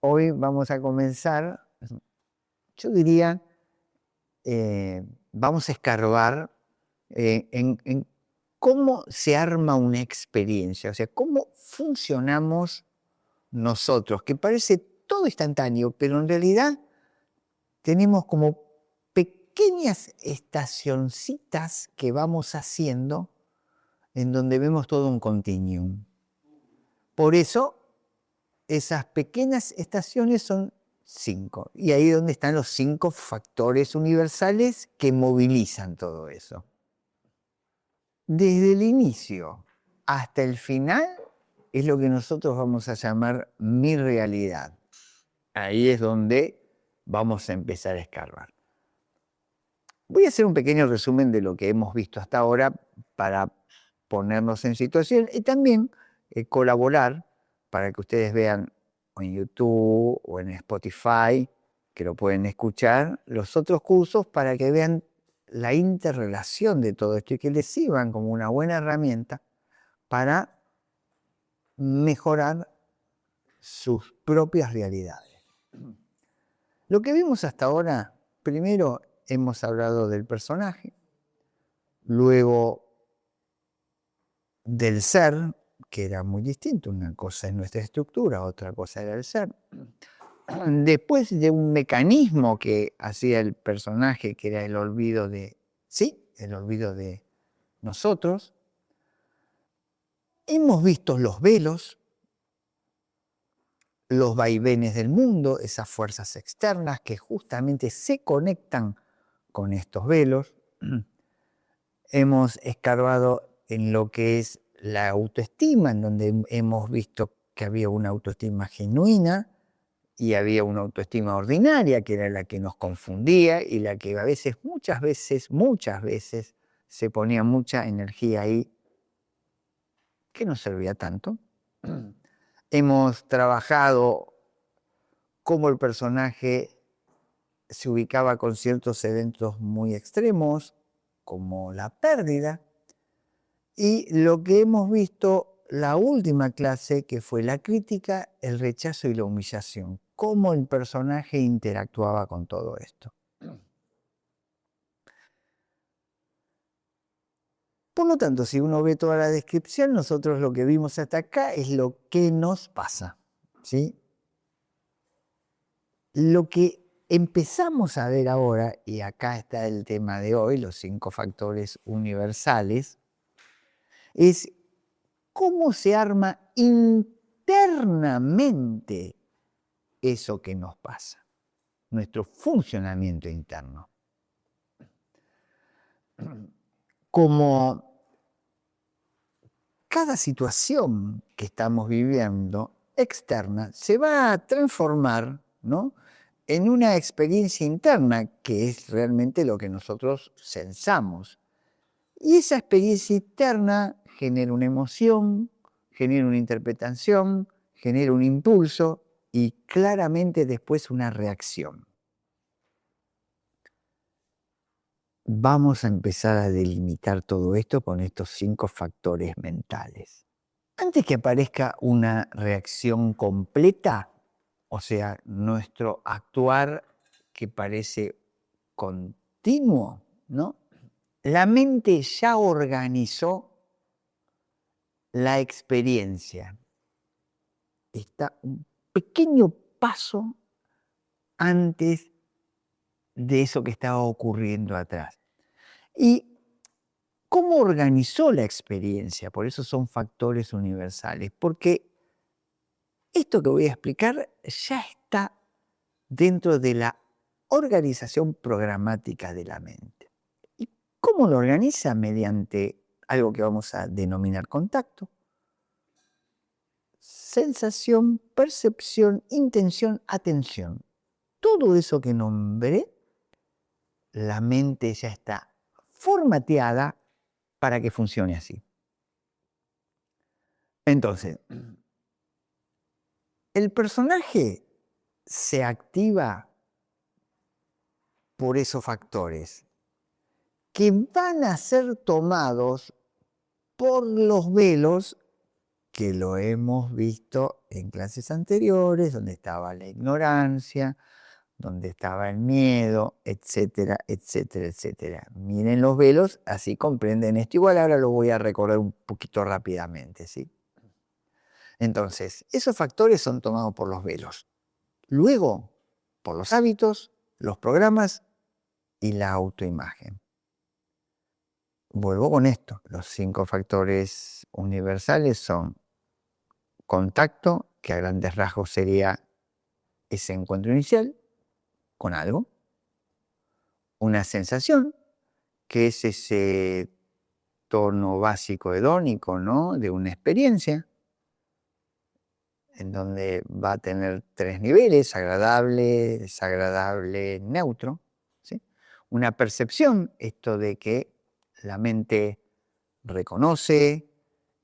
Hoy vamos a comenzar, yo diría, vamos a escarbar en cómo se arma una experiencia, o sea, cómo funcionamos nosotros, que parece todo instantáneo, pero en realidad tenemos como pequeñas estacioncitas que vamos haciendo en donde vemos todo un continuum. Por eso, esas pequeñas estaciones son 5. Y ahí es donde están los 5 factores universales que movilizan todo eso. Desde el inicio hasta el final es lo que nosotros vamos a llamar mi realidad. Ahí es donde vamos a empezar a escarbar. Voy a hacer un pequeño resumen de lo que hemos visto hasta ahora para ponernos en situación y también colaborar para que ustedes vean o en YouTube o en Spotify, que lo pueden escuchar, los otros cursos para que vean la interrelación de todo esto y que les sirvan como una buena herramienta para mejorar sus propias realidades. Lo que vimos hasta ahora, primero hemos hablado del personaje, luego del ser, que era muy distinto, una cosa es nuestra estructura, otra cosa era el ser. Después de un mecanismo que hacía el personaje, que era el olvido de sí, el olvido de nosotros. Hemos visto los velos, los vaivenes del mundo, esas fuerzas externas que justamente se conectan con estos velos. Hemos escarbado en lo que es la autoestima, en donde hemos visto que había una autoestima genuina y había una autoestima ordinaria, que era la que nos confundía y la que a veces, muchas veces, se ponía mucha energía ahí que no servía tanto. Hemos trabajado cómo el personaje se ubicaba con ciertos eventos muy extremos, como la pérdida, y lo que hemos visto la última clase, que fue la crítica, el rechazo y la humillación, cómo el personaje interactuaba con todo esto. Por lo tanto, si uno ve toda la descripción, nosotros lo que vimos hasta acá es lo que nos pasa, ¿sí? Lo que empezamos a ver ahora, y acá está el tema de hoy, los 5 factores universales, es cómo se arma internamente eso que nos pasa, nuestro funcionamiento interno. Como cada situación que estamos viviendo externa se va a transformar, ¿no?, en una experiencia interna, que es realmente lo que nosotros sensamos. Y esa experiencia interna genera una emoción, genera una interpretación, genera un impulso y claramente después una reacción. Vamos a empezar a delimitar todo esto con estos 5 factores mentales. Antes que aparezca una reacción completa, o sea, nuestro actuar que parece continuo, ¿no?, la mente ya organizó la experiencia. Está un pequeño paso antes de eso que estaba ocurriendo atrás. ¿Y cómo organizó la experiencia? Por eso son factores universales, porque esto que voy a explicar ya está dentro de la organización programática de la mente. ¿Y cómo lo organiza? Mediante algo que vamos a denominar contacto, sensación, percepción, intención, atención. Todo eso que nombré, la mente ya está formateada para que funcione así. Entonces, el personaje se activa por esos factores que van a ser tomados por los velos que lo hemos visto en clases anteriores, donde estaba la ignorancia, donde estaba el miedo, etcétera, etcétera, etcétera. Miren los velos, así comprenden esto. Igual ahora lo voy a recorrer un poquito rápidamente, ¿sí? Entonces, esos factores son tomados por los velos. Luego, por los hábitos, los programas y la autoimagen. Vuelvo con esto. Los 5 factores universales son contacto, que a grandes rasgos sería ese encuentro inicial con algo. Una sensación, que es ese tono básico hedónico, ¿no? De una experiencia, en donde va a tener 3 niveles: agradable, desagradable, neutro, ¿sí? Una percepción, esto de que la mente reconoce,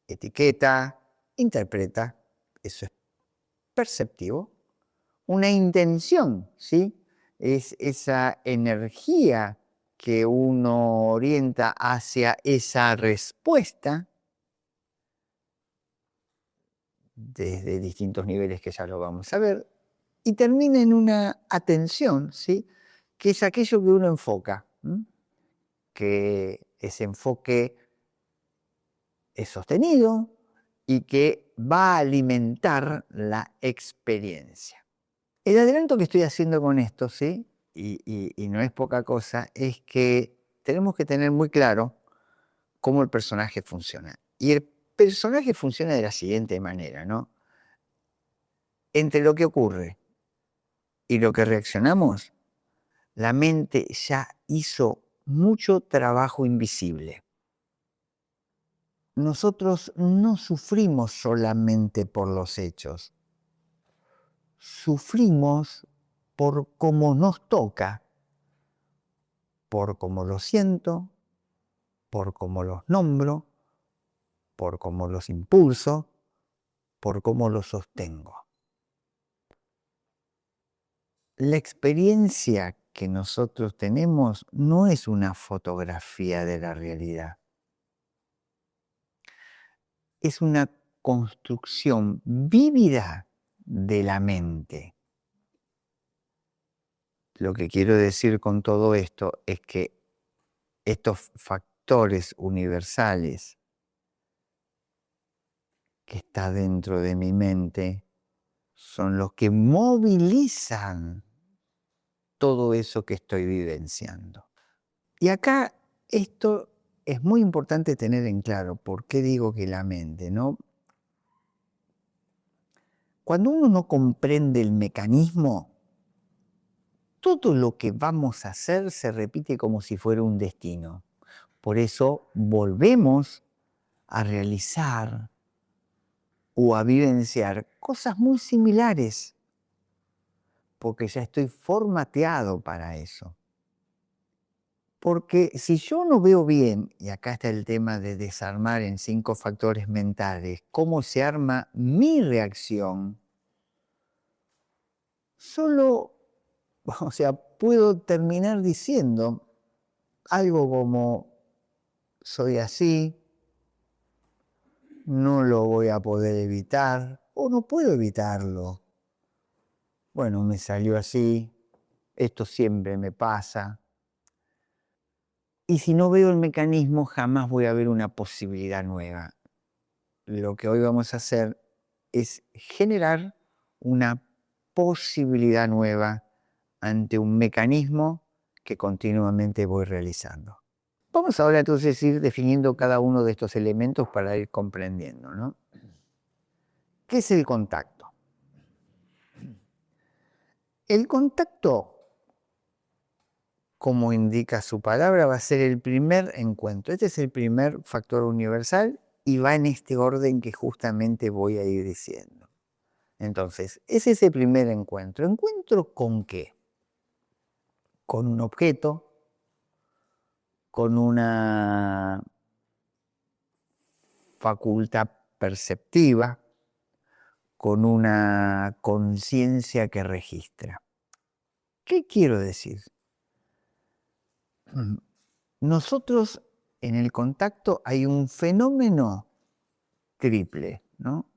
etiqueta, interpreta, eso es perceptivo. Una intención, ¿sí? Es esa energía que uno orienta hacia esa respuesta desde distintos niveles que ya lo vamos a ver, y termina en una atención, ¿sí? Que es aquello que uno enfoca, que ese enfoque es sostenido y que va a alimentar la experiencia. El adelanto que estoy haciendo con esto, ¿sí? Y no es poca cosa, es que tenemos que tener muy claro cómo el personaje funciona. Y el personaje funciona de la siguiente manera, ¿no? Entre lo que ocurre y lo que reaccionamos, la mente ya hizo mucho trabajo invisible. Nosotros no sufrimos solamente por los hechos, sufrimos por cómo nos toca, por cómo lo siento, por cómo los nombro, por cómo los impulso, por cómo los sostengo. La experiencia que nosotros tenemos no es una fotografía de la realidad. Es una construcción vívida de la mente. Lo que quiero decir con todo esto es que estos factores universales que están dentro de mi mente son los que movilizan todo eso que estoy vivenciando. Y acá esto es muy importante tener en claro. ¿Por qué digo que la mente, no? Cuando uno no comprende el mecanismo, todo lo que vamos a hacer se repite como si fuera un destino. Por eso volvemos a realizar o a vivenciar cosas muy similares, porque ya estoy formateado para eso. Porque si yo no veo bien, y acá está el tema de desarmar en 5 factores mentales, cómo se arma mi reacción, solo, o sea, puedo terminar diciendo algo como: soy así, no lo voy a poder evitar, o no puedo evitarlo. Bueno, me salió así, esto siempre me pasa. Y si no veo el mecanismo, jamás voy a ver una posibilidad nueva. Lo que hoy vamos a hacer es generar una posibilidad nueva ante un mecanismo que continuamente voy realizando. Vamos ahora entonces a ir definiendo cada uno de estos elementos para ir comprendiendo, ¿no? ¿Qué es el contacto? El contacto, como indica su palabra, va a ser el primer encuentro. Este es el primer factor universal y va en este orden que justamente voy a ir diciendo. Entonces, es ese primer encuentro. ¿Encuentro con qué? Con un objeto, con una facultad perceptiva, con una conciencia que registra. ¿Qué quiero decir? Nosotros en el contacto hay un fenómeno triple. ¿no?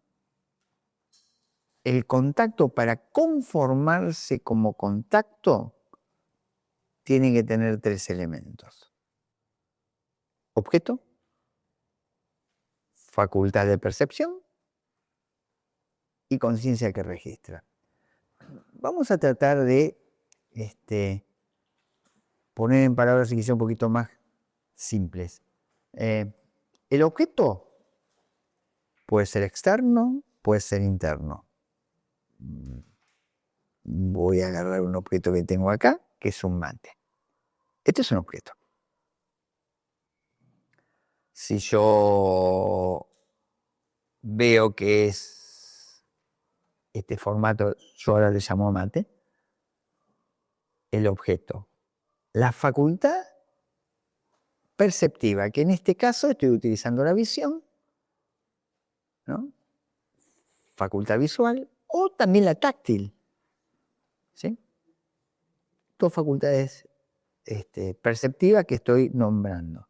El contacto, para conformarse como contacto, tiene que tener 3 elementos: objeto, facultad de percepción y conciencia que registra. Vamos a tratar de poner en palabras quizá un poquito más simples. El objeto puede ser externo, puede ser interno. Voy a agarrar un objeto que tengo acá, que es un mate. Este es un objeto. Si yo veo que es este formato, yo ahora le llamo mate, el objeto. La facultad perceptiva, que en este caso estoy utilizando la visión, ¿no? Facultad visual, o también la táctil, ¿sí? Dos facultades perceptivas que estoy nombrando.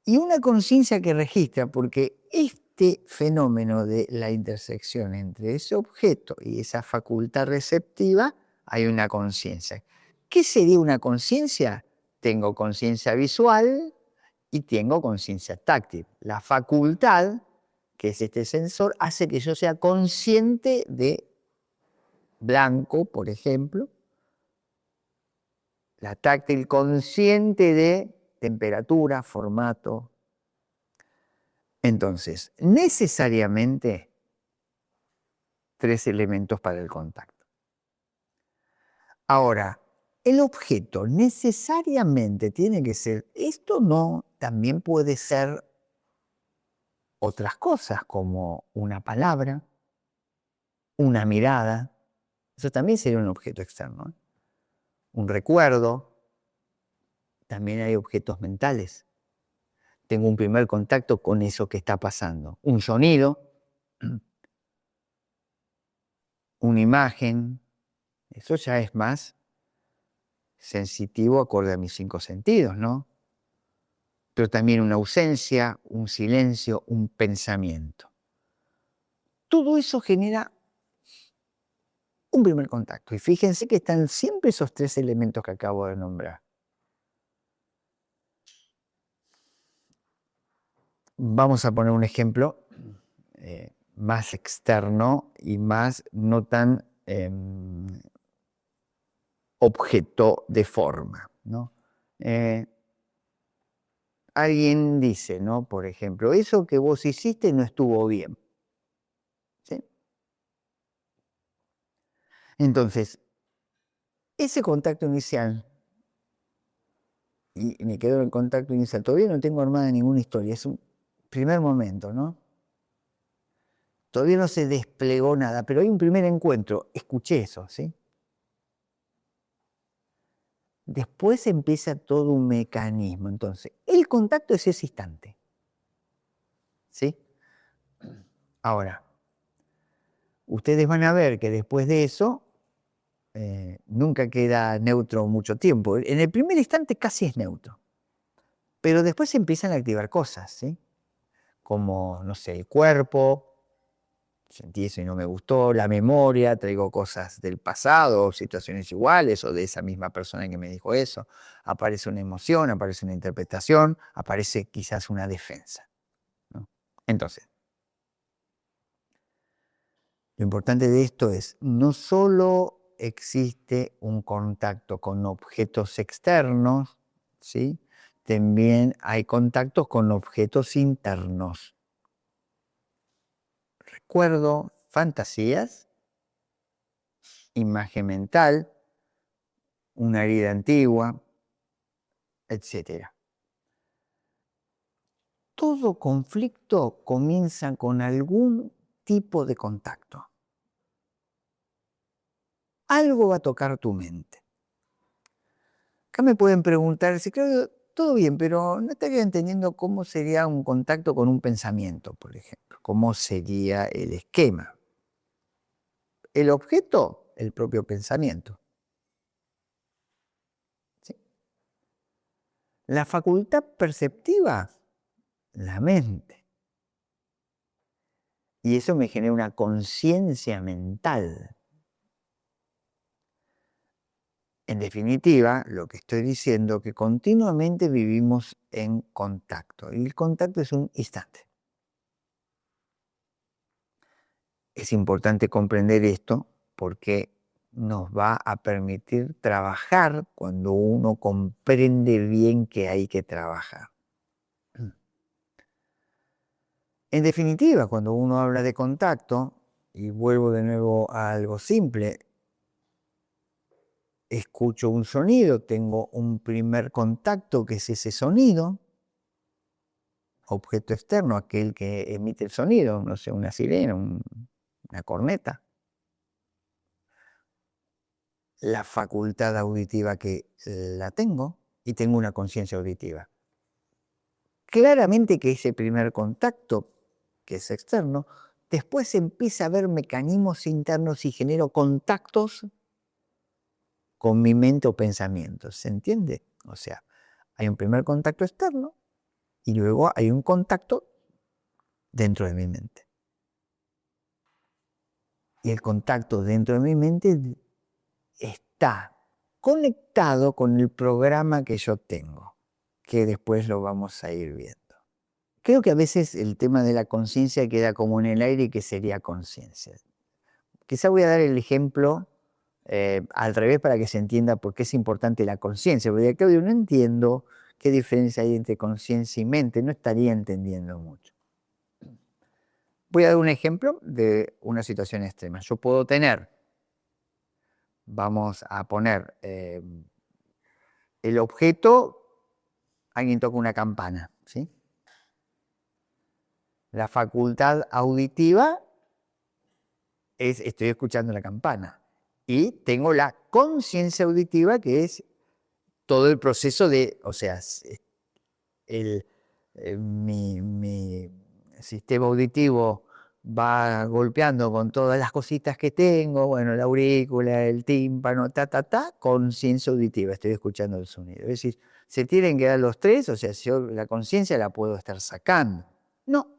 Y una conciencia que registra, porque este fenómeno de la intersección entre ese objeto y esa facultad receptiva, hay una conciencia. ¿Qué sería una conciencia? Tengo conciencia visual y tengo conciencia táctil. La facultad, que es este sensor, hace que yo sea consciente de blanco, por ejemplo. La táctil consciente de temperatura, formato. Entonces, necesariamente 3 elementos para el contacto. Ahora, el objeto necesariamente tiene que ser, esto no, también puede ser otras cosas como una palabra, una mirada, eso también sería un objeto externo. Un recuerdo, también hay objetos mentales. Tengo un primer contacto con eso que está pasando. Un sonido, una imagen, eso ya es más sensitivo acorde a mis 5 sentidos, ¿no? Pero también una ausencia, un silencio, un pensamiento. Todo eso genera un primer contacto. Y fíjense que están siempre esos 3 elementos que acabo de nombrar. Vamos a poner un ejemplo más externo y más no tan objeto de forma, ¿no? Alguien dice, ¿no? Por ejemplo, eso que vos hiciste no estuvo bien. ¿Sí? Entonces, ese contacto inicial, y me quedo en el contacto inicial, todavía no tengo armada ninguna historia, es un primer momento, ¿no? Todavía no se desplegó nada, pero hay un primer encuentro, escuché eso, ¿sí? Después empieza todo un mecanismo, entonces, el contacto es ese instante, ¿sí? Ahora, ustedes van a ver que después de eso, nunca queda neutro mucho tiempo. En el primer instante casi es neutro, pero después se empiezan a activar cosas, ¿sí? Como, no sé, el cuerpo, sentí eso y no me gustó, la memoria, traigo cosas del pasado, situaciones iguales o de esa misma persona que me dijo eso, aparece una emoción, aparece una interpretación, aparece quizás una defensa, ¿no? Entonces, lo importante de esto es, no solo existe un contacto con objetos externos, ¿sí? También hay contactos con objetos internos. Recuerdo, fantasías, imagen mental, una herida antigua, etc. Todo conflicto comienza con algún tipo de contacto. Algo va a tocar tu mente. Acá me pueden preguntar, si claro, todo bien, pero no estaría entendiendo cómo sería un contacto con un pensamiento, por ejemplo. ¿Cómo sería el esquema? El objeto, el propio pensamiento. ¿Sí? La facultad perceptiva, la mente. Y eso me genera una conciencia mental. En definitiva, lo que estoy diciendo es que continuamente vivimos en contacto. Y el contacto es un instante. Es importante comprender esto porque nos va a permitir trabajar cuando uno comprende bien que hay que trabajar. En definitiva, cuando uno habla de contacto, y vuelvo de nuevo a algo simple, escucho un sonido, tengo un primer contacto que es ese sonido, objeto externo, aquel que emite el sonido, no sé, una sirena, una corneta, la facultad auditiva que la tengo y tengo una conciencia auditiva. Claramente que ese primer contacto, que es externo, después empieza a haber mecanismos internos y genero contactos con mi mente o pensamientos, ¿se entiende? O sea, hay un primer contacto externo y luego hay un contacto dentro de mi mente. Y el contacto dentro de mi mente está conectado con el programa que yo tengo, que después lo vamos a ir viendo. Creo que a veces el tema de la conciencia queda como en el aire y que sería conciencia. Quizá voy a dar el ejemplo al revés para que se entienda por qué es importante la conciencia. Porque Claudio, no entiendo qué diferencia hay entre conciencia y mente, no estaría entendiendo mucho. Voy a dar un ejemplo de una situación extrema. Yo puedo tener, vamos a poner el objeto, alguien toca una campana, ¿sí? La facultad auditiva es estoy escuchando la campana. Y tengo la conciencia auditiva, que es todo el proceso de, o sea, mi sistema auditivo va golpeando con todas las cositas que tengo, bueno, la aurícula, el tímpano, conciencia auditiva, estoy escuchando el sonido. Es decir, se tienen que dar los tres, o sea, si yo la conciencia la puedo estar sacando. No,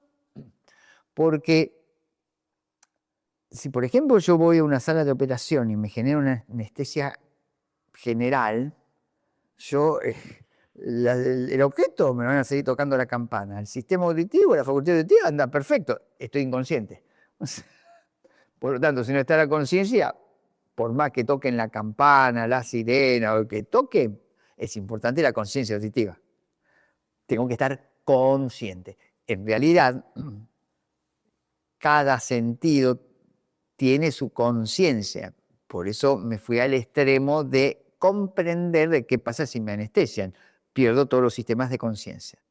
porque si por ejemplo yo voy a una sala de operación y me genera una anestesia general, yo, el objeto me van a seguir tocando la campana. El sistema auditivo, la facultad auditiva anda perfecto, estoy inconsciente. Por lo tanto, si no está la conciencia, por más que toquen la campana, la sirena o que toque, es importante la conciencia auditiva. Tengo que estar consciente. En realidad, cada sentido tiene su conciencia. Por eso me fui al extremo de comprender de qué pasa si me anestesian. Pierdo todos los sistemas de conciencia.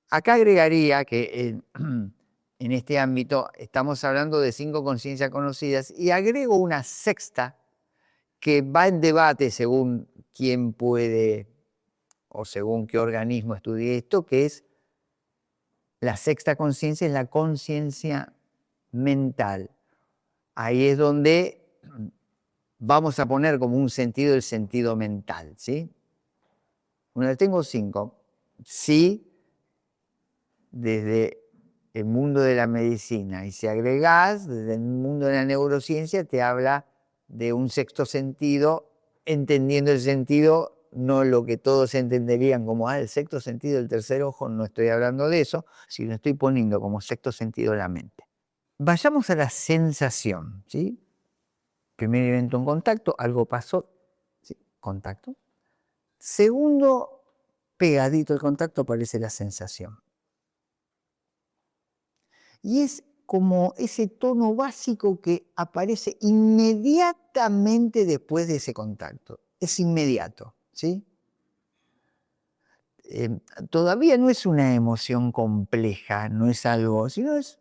Acá agregaría que en este ámbito estamos hablando de 5 conciencias conocidas y agrego una sexta que va en debate según quién puede o según qué organismo estudie esto, que es la sexta conciencia, es la conciencia mental. Ahí es donde vamos a poner como un sentido el sentido mental, ¿sí? Bueno, tengo 5. Sí, desde el mundo de la medicina, y si agregás, desde el mundo de la neurociencia, te habla de un sexto sentido, entendiendo el sentido, no lo que todos entenderían como, el sexto sentido, el tercer ojo, no estoy hablando de eso, sino estoy poniendo como sexto sentido la mente. Vayamos a la sensación, ¿sí? Primer evento en contacto, algo pasó, ¿sí? Contacto. Segundo, pegadito al contacto aparece la sensación. Y es como ese tono básico que aparece inmediatamente después de ese contacto. Es inmediato, ¿sí? Todavía no es una emoción compleja, no es algo, sino es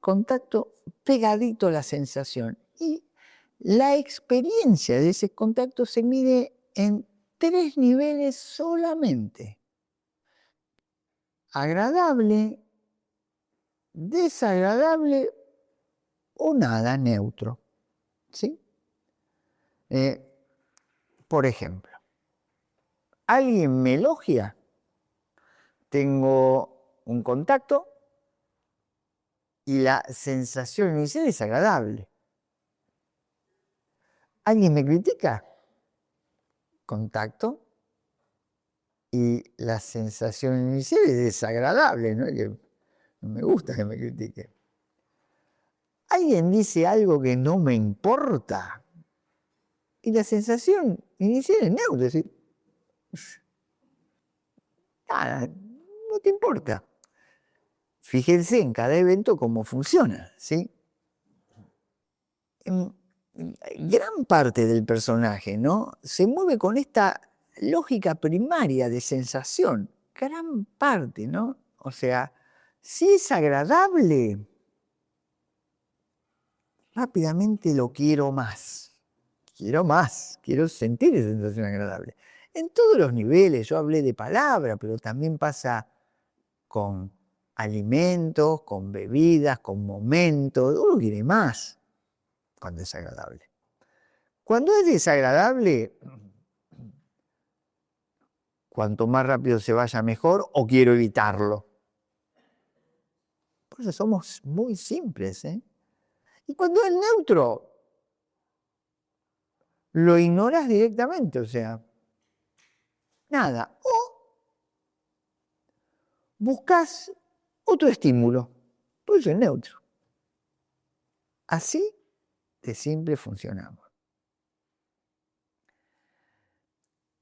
contacto pegadito a la sensación. Y la experiencia de ese contacto se mide en 3 niveles solamente: agradable, desagradable o nada, neutro, ¿sí? Por ejemplo, alguien me elogia, tengo un contacto, y la sensación inicial es agradable. ¿Alguien me critica? Contacto. Y la sensación inicial es desagradable, ¿no? Que no me gusta que me critiquen. Alguien dice algo que no me importa y la sensación inicial es neutra, es decir, nada, no te importa. Fíjense en cada evento cómo funciona, ¿sí? Gran parte del personaje, ¿no? Se mueve con esta lógica primaria de sensación. Gran parte, ¿no? O sea, si es agradable, rápidamente lo quiero más. Quiero más, quiero sentir esa sensación agradable. En todos los niveles, yo hablé de palabra, pero también pasa con alimentos, con bebidas, con momentos. Uno quiere más cuando es agradable. Cuando es desagradable, cuanto más rápido se vaya mejor o quiero evitarlo. Por eso somos muy simples, ¿eh? Y cuando es neutro, lo ignoras directamente, o sea, nada. O buscas otro estímulo, por eso es neutro. Así de simple funcionamos.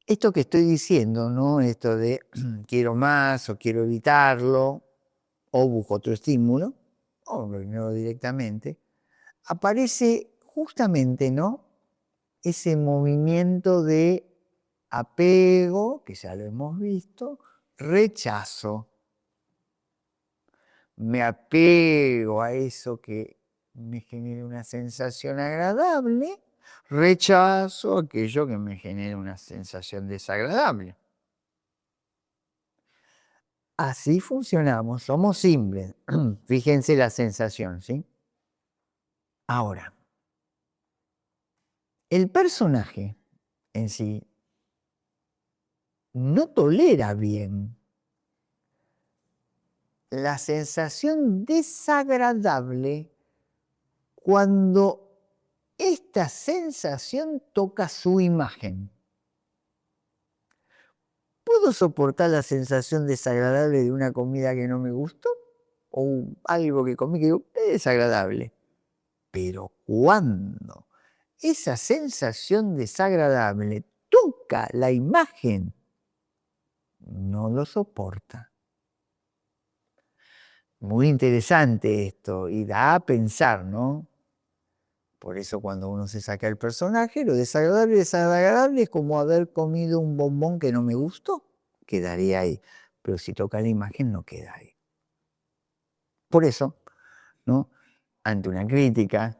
Esto que estoy diciendo, ¿no? Esto de quiero más o quiero evitarlo, o busco otro estímulo, o lo ignoro directamente, aparece justamente, ¿no? Ese movimiento de apego, que ya lo hemos visto, rechazo. Me apego a eso que me genera una sensación agradable, rechazo aquello que me genera una sensación desagradable. Así funcionamos, somos simples. Fíjense la sensación, ¿sí? Ahora, el personaje en sí no tolera bien la sensación desagradable cuando esta sensación toca su imagen. ¿Puedo soportar la sensación desagradable de una comida que no me gustó? O algo que comí que digo, es desagradable. Pero cuando esa sensación desagradable toca la imagen, no lo soporta. Muy interesante esto y da a pensar, ¿no? Por eso cuando uno se saca el personaje, lo desagradable es como haber comido un bombón que no me gustó, quedaría ahí. Pero si toca la imagen, no queda ahí. Por eso, ¿no? Ante una crítica,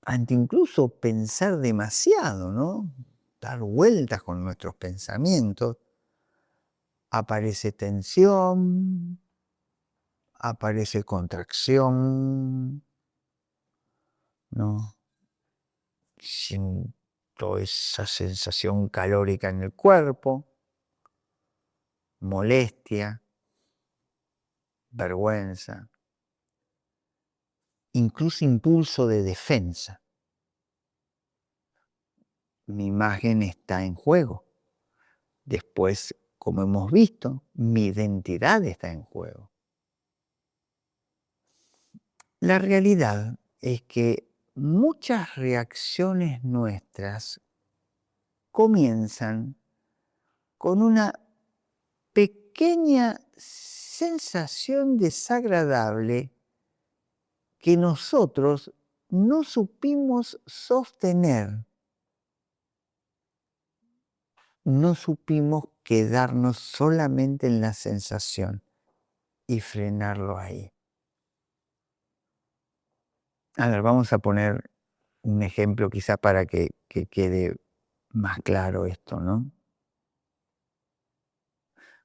ante incluso pensar demasiado, ¿no? Dar vueltas con nuestros pensamientos, aparece tensión, aparece contracción, ¿no? Siento esa sensación calórica en el cuerpo, molestia, vergüenza, incluso impulso de defensa. Mi imagen está en juego. Después, como hemos visto, mi identidad está en juego. La realidad es que muchas reacciones nuestras comienzan con una pequeña sensación desagradable que nosotros no supimos sostener, no supimos quedarnos solamente en la sensación y frenarlo ahí. A ver, vamos a poner un ejemplo quizá para que quede más claro esto, ¿no?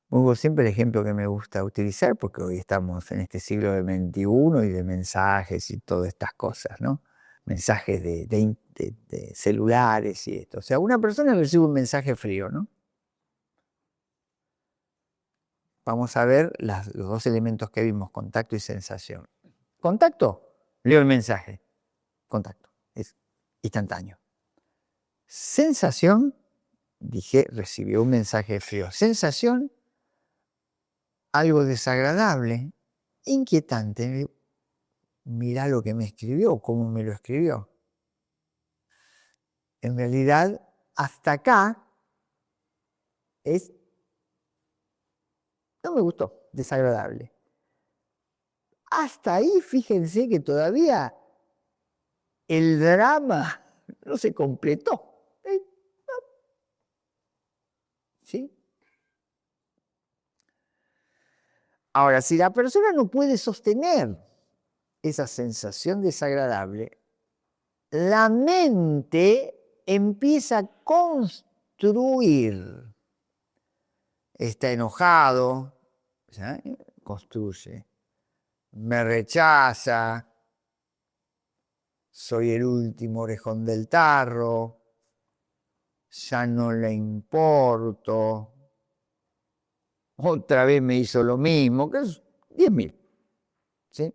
Pongo siempre el ejemplo que me gusta utilizar porque hoy estamos en este siglo del XXI y de mensajes y todas estas cosas, ¿no? Mensajes de celulares y esto. O sea, una persona recibe un mensaje frío, ¿no? Vamos a ver los dos elementos que vimos, contacto y sensación. Contacto, leo el mensaje. Contacto, es instantáneo. Sensación, dije, recibió un mensaje frío. Sensación, algo desagradable, inquietante. Mirá lo que me escribió, cómo me lo escribió. En realidad, hasta acá no me gustó, desagradable. Hasta ahí, fíjense que todavía el drama no se completó. ¿Sí? Ahora, si la persona no puede sostener esa sensación desagradable, la mente empieza a construir. Está enojado, ¿sí? Construye. Me rechaza, soy el último orejón del tarro, ya no le importo, otra vez me hizo lo mismo, que es 10.000. ¿Sí?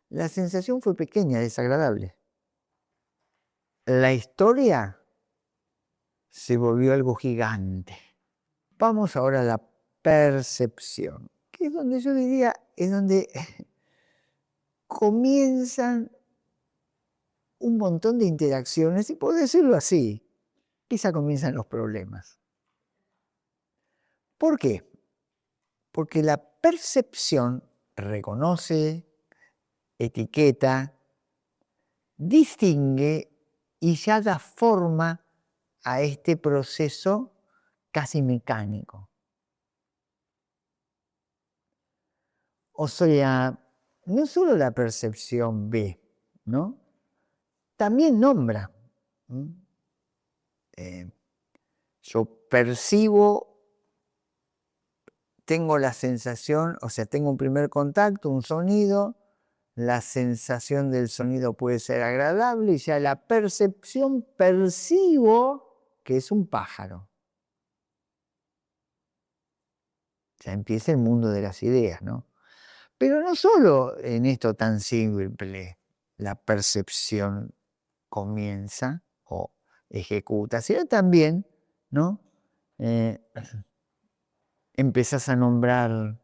La sensación fue pequeña, desagradable. La historia se volvió algo gigante. Vamos ahora a la percepción, que es donde yo diría, es donde comienzan un montón de interacciones, y por decirlo así, quizá comienzan los problemas. ¿Por qué? Porque la percepción reconoce, etiqueta, distingue y ya da forma a este proceso casi mecánico. O sea, no solo la percepción ve, ¿no? También nombra. Yo percibo, tengo la sensación, o sea, tengo un primer contacto, un sonido, la sensación del sonido puede ser agradable y ya la percepción percibo que es un pájaro. Ya empieza el mundo de las ideas, ¿no? Pero no solo en esto tan simple la percepción comienza o ejecuta, sino también, ¿no? Empezás a nombrar,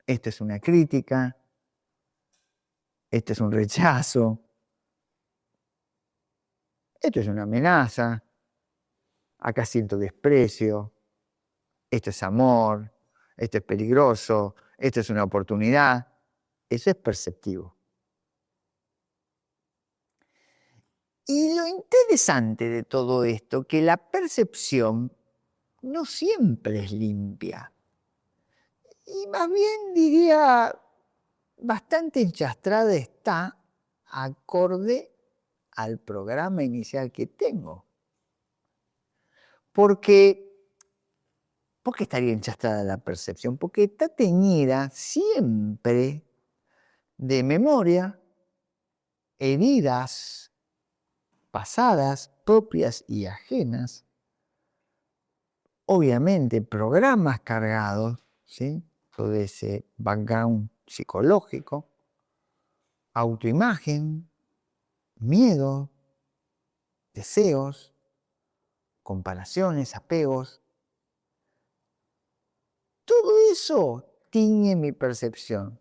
esto es una crítica, esto es un rechazo, esto es una amenaza, acá siento desprecio, esto es amor, esto es peligroso, esto es una oportunidad. Eso es perceptivo. Y lo interesante de todo esto, que la percepción no siempre es limpia. Y más bien diría, bastante enchastrada está acorde al programa inicial que tengo. ¿Por qué estaría enchastrada la percepción? Porque está teñida siempre de memoria, heridas pasadas, propias y ajenas, obviamente programas cargados, ¿sí? Todo ese background psicológico, autoimagen, miedo, deseos, comparaciones, apegos. Todo eso tiñe mi percepción.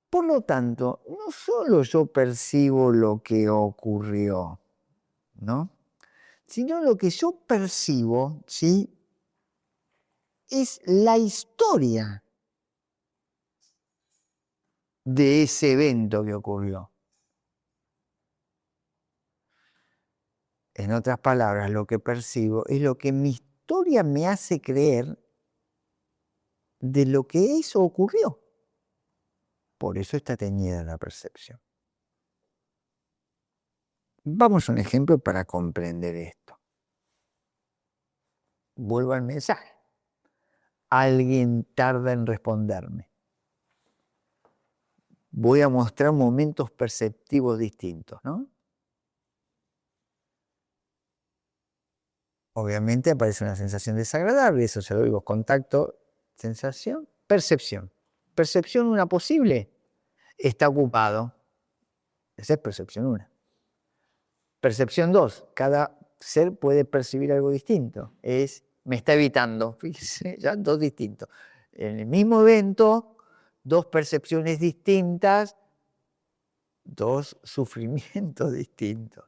Por lo tanto, no solo yo percibo lo que ocurrió, ¿no? Sino lo que yo percibo, ¿sí? Es la historia de ese evento que ocurrió. En otras palabras, lo que percibo es lo que mi historia me hace creer de lo que eso ocurrió. Por eso está teñida la percepción. Vamos a un ejemplo para comprender esto. Vuelvo al mensaje. Alguien tarda en responderme. Voy a mostrar momentos perceptivos distintos, ¿no? obviamente aparece una sensación desagradable, eso ya lo digo, contacto, sensación, percepción. Percepción una posible, está ocupado. Esa es percepción 1. Percepción 2, cada ser puede percibir algo distinto. Me está evitando, fíjense, ya dos distintos. En el mismo evento, dos percepciones distintas, dos sufrimientos distintos.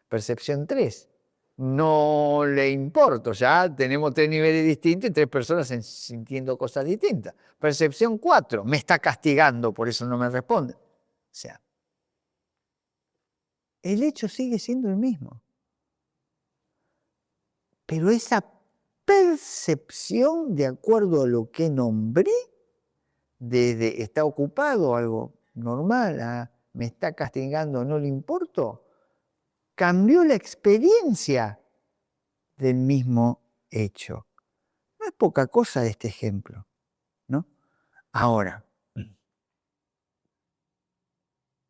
Percepción 3, no le importo, ya tenemos 3 niveles distintos y 3 personas sintiendo cosas distintas. Percepción 4, me está castigando, por eso no me responde. O sea, el hecho sigue siendo el mismo. Pero esa percepción, de acuerdo a lo que nombré, desde está ocupado, algo normal, a me está castigando, no le importo, cambió la experiencia del mismo hecho. No es poca cosa este ejemplo, ¿no? Ahora,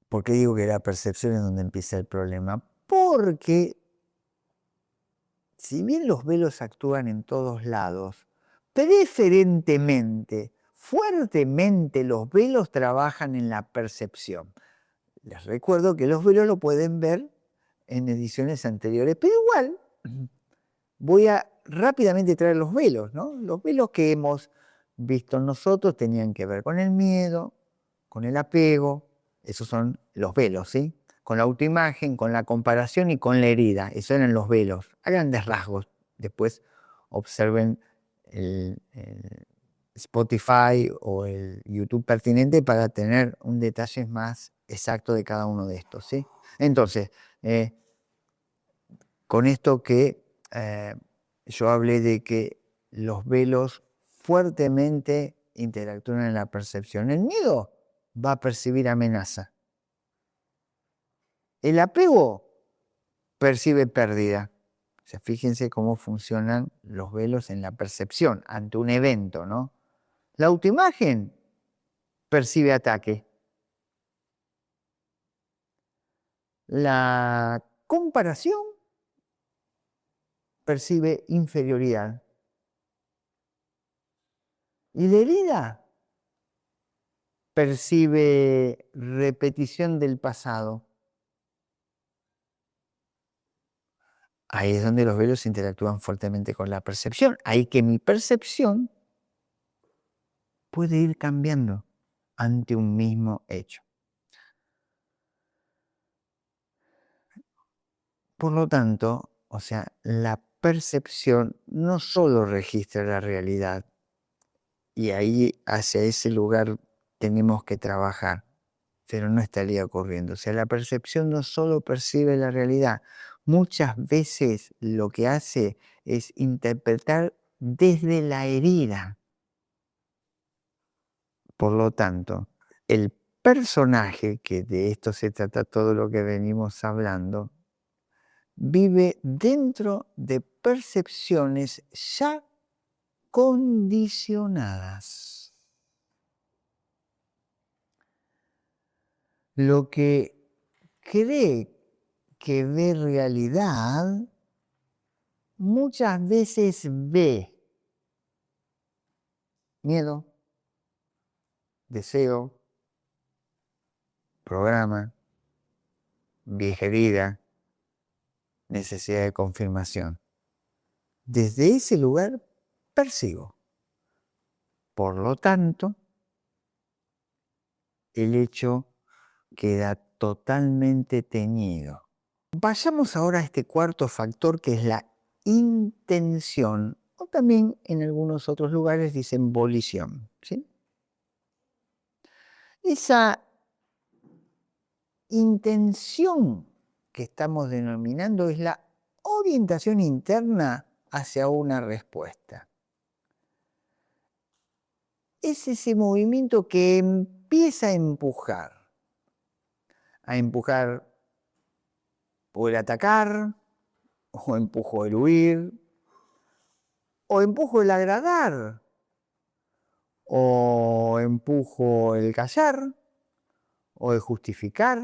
¿por qué digo que la percepción es donde empieza el problema? Porque si bien los velos actúan en todos lados, preferentemente, fuertemente los velos trabajan en la percepción. Les recuerdo que los velos lo pueden ver en ediciones anteriores, pero igual voy a rápidamente traer los velos, ¿no? Los velos que hemos visto nosotros tenían que ver con el miedo, con el apego, esos son los velos, ¿sí? Con la autoimagen, con la comparación y con la herida, esos eran los velos, a grandes rasgos. Después observen el Spotify o el YouTube pertinente para tener un detalle más exacto de cada uno de estos, ¿sí? Entonces, con esto que yo hablé de que los velos fuertemente interactúan en la percepción. El miedo va a percibir amenaza. El apego percibe pérdida. O sea, fíjense cómo funcionan los velos en la percepción ante un evento, ¿no? La autoimagen percibe ataque. La comparación percibe inferioridad. Y la herida percibe repetición del pasado. Ahí es donde los velos interactúan fuertemente con la percepción. Ahí que mi percepción puede ir cambiando ante un mismo hecho. Por lo tanto, o sea, la percepción no solo registra la realidad, y ahí hacia ese lugar tenemos que trabajar, pero no estaría ocurriendo. O sea, la percepción no solo percibe la realidad, muchas veces lo que hace es interpretar desde la herida. Por lo tanto, el personaje, que de esto se trata todo lo que venimos hablando, vive dentro de percepciones ya condicionadas. Lo que cree que ve realidad, muchas veces ve miedo, deseo, programa, vieja herida, necesidad de confirmación. Desde ese lugar persigo. Por lo tanto, el hecho queda totalmente teñido. Vayamos ahora a este cuarto factor, que es la intención, o también en algunos otros lugares dicen volición, ¿sí? Esa intención que estamos denominando es la orientación interna hacia una respuesta. Es ese movimiento que empieza a empujar o el atacar, o empujo el huir, o empujo el agradar, o empujo el callar, o el justificar,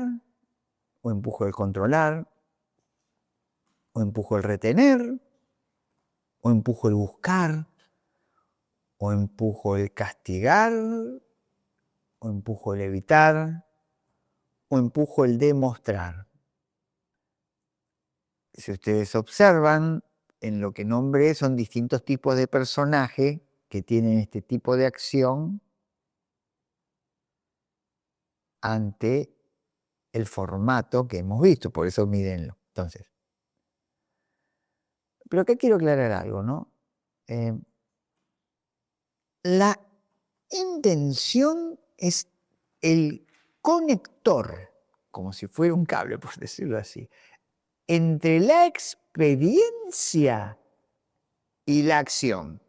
o empujo el controlar, o empujo el retener, o empujo el buscar, o empujo el castigar, o empujo el evitar, o empujo el demostrar. Si ustedes observan, en lo que nombré son distintos tipos de personaje que tienen este tipo de acción ante el formato que hemos visto, por eso mídenlo. Entonces, pero acá quiero aclarar algo, ¿no? La intención es el conector, como si fuera un cable, por decirlo así, entre la experiencia y la acción.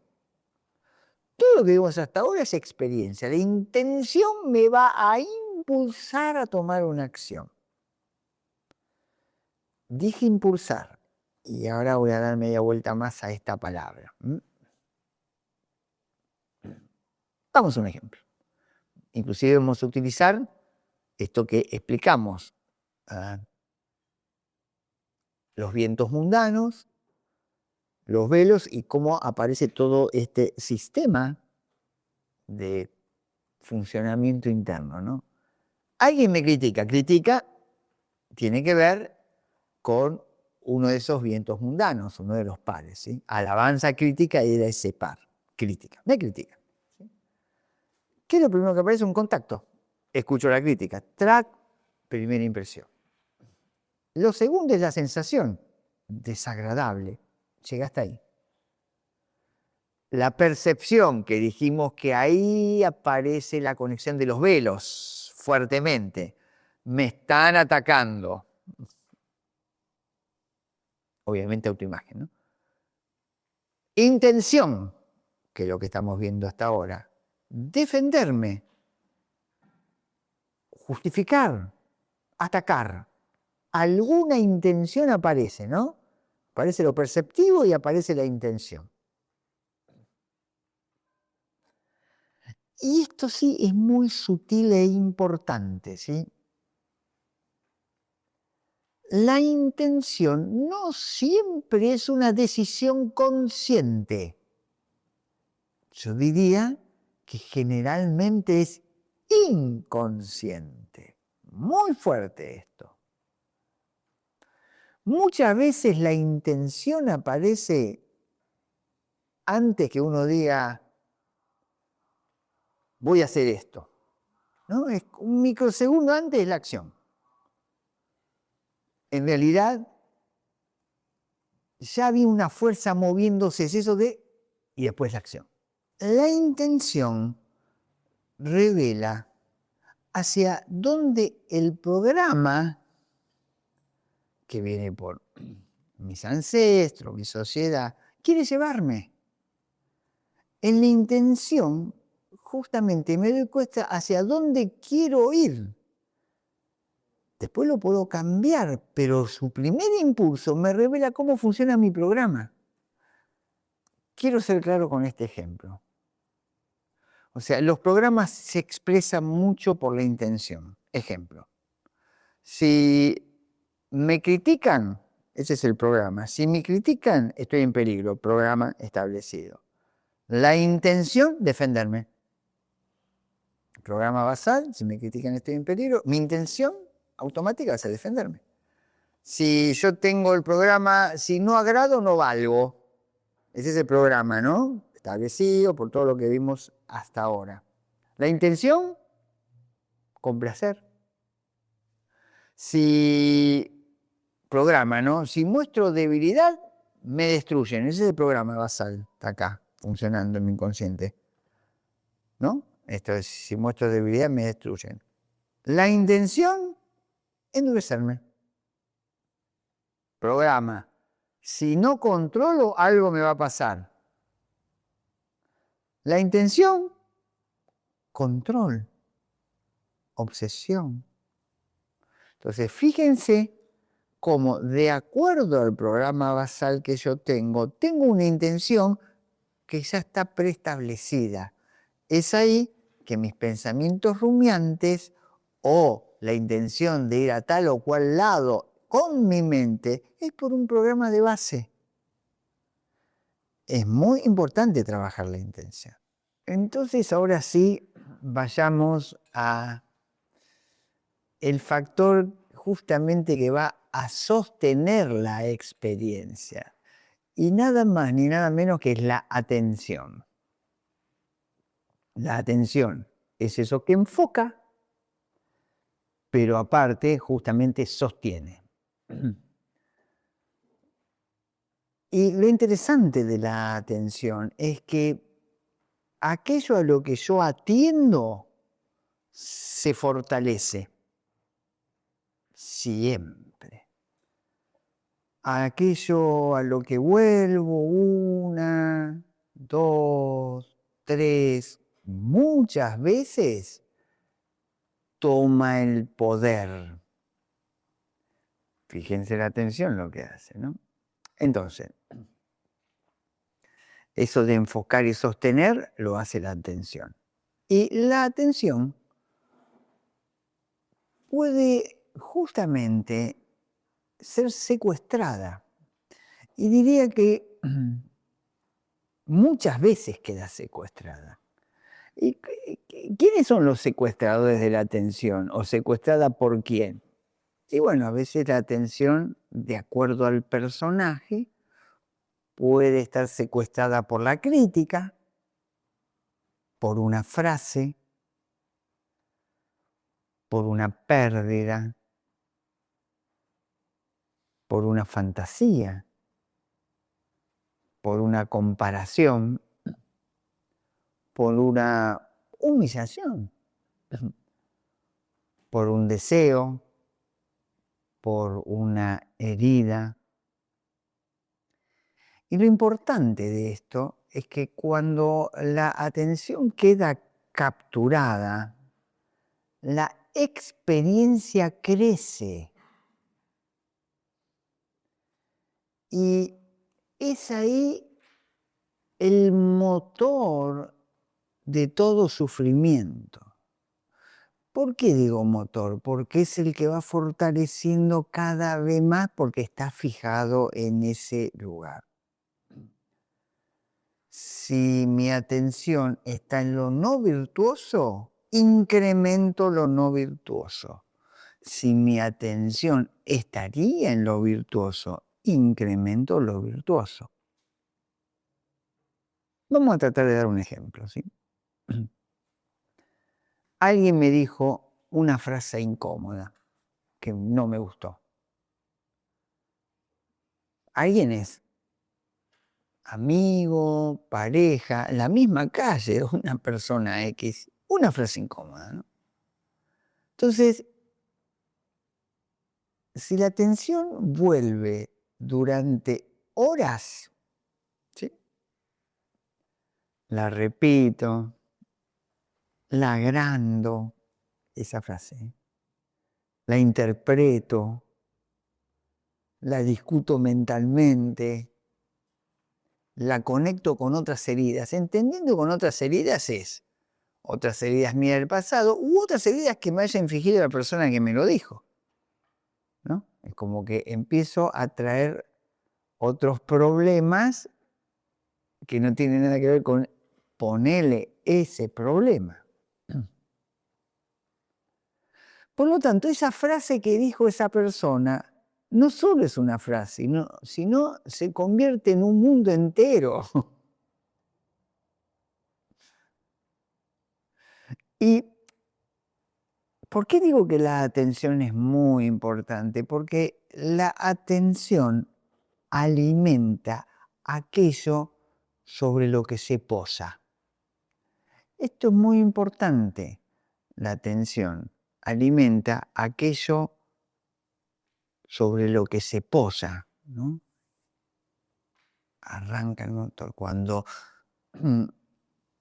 Todo lo que vimos hasta ahora es experiencia. La intención me va a impulsar a tomar una acción. Dije impulsar, y ahora voy a dar media vuelta más a esta palabra. Vamos a un ejemplo. Inclusive vamos a utilizar esto que explicamos. Los vientos mundanos, los velos y cómo aparece todo este sistema de funcionamiento interno, ¿no? Alguien me critica. Critica tiene que ver con uno de esos vientos mundanos, uno de los pares, ¿sí? Alabanza crítica era ese par. Crítica. Me critica. ¿Sí? ¿Qué es lo primero que aparece? Un contacto. Escucho la crítica. Track, primera impresión. Lo segundo es la sensación. Desagradable. Llega hasta ahí. La percepción, que dijimos que ahí aparece la conexión de los velos fuertemente. Me están atacando. Obviamente autoimagen, ¿no? Intención, que es lo que estamos viendo hasta ahora. Defenderme. Justificar. Atacar. Alguna intención aparece, ¿no? Aparece lo perceptivo y aparece la intención. Y esto sí es muy sutil e importante, ¿sí? La intención no siempre es una decisión consciente. Yo diría que generalmente es inconsciente. Muy fuerte esto. Muchas veces la intención aparece antes que uno diga, voy a hacer esto, ¿no? Es un microsegundo antes de la acción. En realidad, ya había una fuerza moviéndose, es eso de, y después la acción. La intención revela hacia dónde el programa, que viene por mis ancestros, mi sociedad, quiere llevarme. En la intención, justamente me doy cuenta hacia dónde quiero ir. Después lo puedo cambiar, pero su primer impulso me revela cómo funciona mi programa. Quiero ser claro con este ejemplo. O sea, los programas se expresan mucho por la intención. Ejemplo, si me critican, ese es el programa. Si me critican, estoy en peligro, programa establecido. La intención, defenderme. Programa basal, si me critican, estoy en peligro. Mi intención automática va a ser defenderme. Si yo tengo el programa, si no agrado, no valgo. Ese es el programa, ¿no? Establecido por todo lo que vimos hasta ahora. La intención, complacer. Si programa, ¿no? Si muestro debilidad, me destruyen. Ese es el programa basal, está acá, funcionando en mi inconsciente. ¿No? Esto es, si muestro debilidad, me destruyen. La intención, endurecerme. Programa. Si no controlo, algo me va a pasar. La intención, control, obsesión. Entonces, fíjense cómo de acuerdo al programa basal que yo tengo una intención que ya está preestablecida. Es ahí que mis pensamientos rumiantes o la intención de ir a tal o cual lado con mi mente es por un programa de base. es muy importante trabajar la intención. Entonces, ahora sí, vayamos a el factor justamente que va a sostener la experiencia. Y nada más ni nada menos que es la atención. La atención es eso que enfoca, pero aparte justamente sostiene. Y lo interesante de la atención es que aquello a lo que yo atiendo se fortalece siempre. Aquello a lo que vuelvo 1, 2, 3, muchas veces toma el poder. Fíjense la atención lo que hace, ¿no? Entonces, eso de enfocar y sostener lo hace la atención. Y la atención puede justamente ser secuestrada. Y diría que muchas veces queda secuestrada. ¿Y quiénes son los secuestradores de la atención? ¿O secuestrada por quién? Y bueno, a veces la atención, de acuerdo al personaje, puede estar secuestrada por la crítica, por una frase, por una pérdida, por una fantasía, por una comparación, por una humillación, por un deseo, por una herida. Y lo importante de esto es que cuando la atención queda capturada, la experiencia crece. Y es ahí el motor de todo sufrimiento. ¿Por qué digo motor? Porque es el que va fortaleciendo cada vez más porque está fijado en ese lugar. Si mi atención está en lo no virtuoso, incremento lo no virtuoso. Si mi atención estaría en lo virtuoso, incremento lo virtuoso. Vamos a tratar de dar un ejemplo, ¿sí? Alguien me dijo una frase incómoda que no me gustó. Alguien es amigo, pareja, en la misma calle, una persona X, una frase incómoda, ¿no? Entonces, si la atención vuelve durante horas, ¿sí? La repito, la agrando, esa frase, la interpreto, la discuto mentalmente, la conecto con otras heridas. Entendiendo con otras heridas es otras heridas mías del pasado u otras heridas que me haya infligido la persona que me lo dijo, ¿no? Es como que empiezo a traer otros problemas que no tienen nada que ver con ponerle ese problema. Por lo tanto, esa frase que dijo esa persona no solo es una frase, sino se convierte en un mundo entero. ¿Y por qué digo que la atención es muy importante? Porque la atención alimenta aquello sobre lo que se posa. Esto es muy importante. La atención alimenta aquello sobre lo que se posa, ¿no? Arranca el motor. Cuando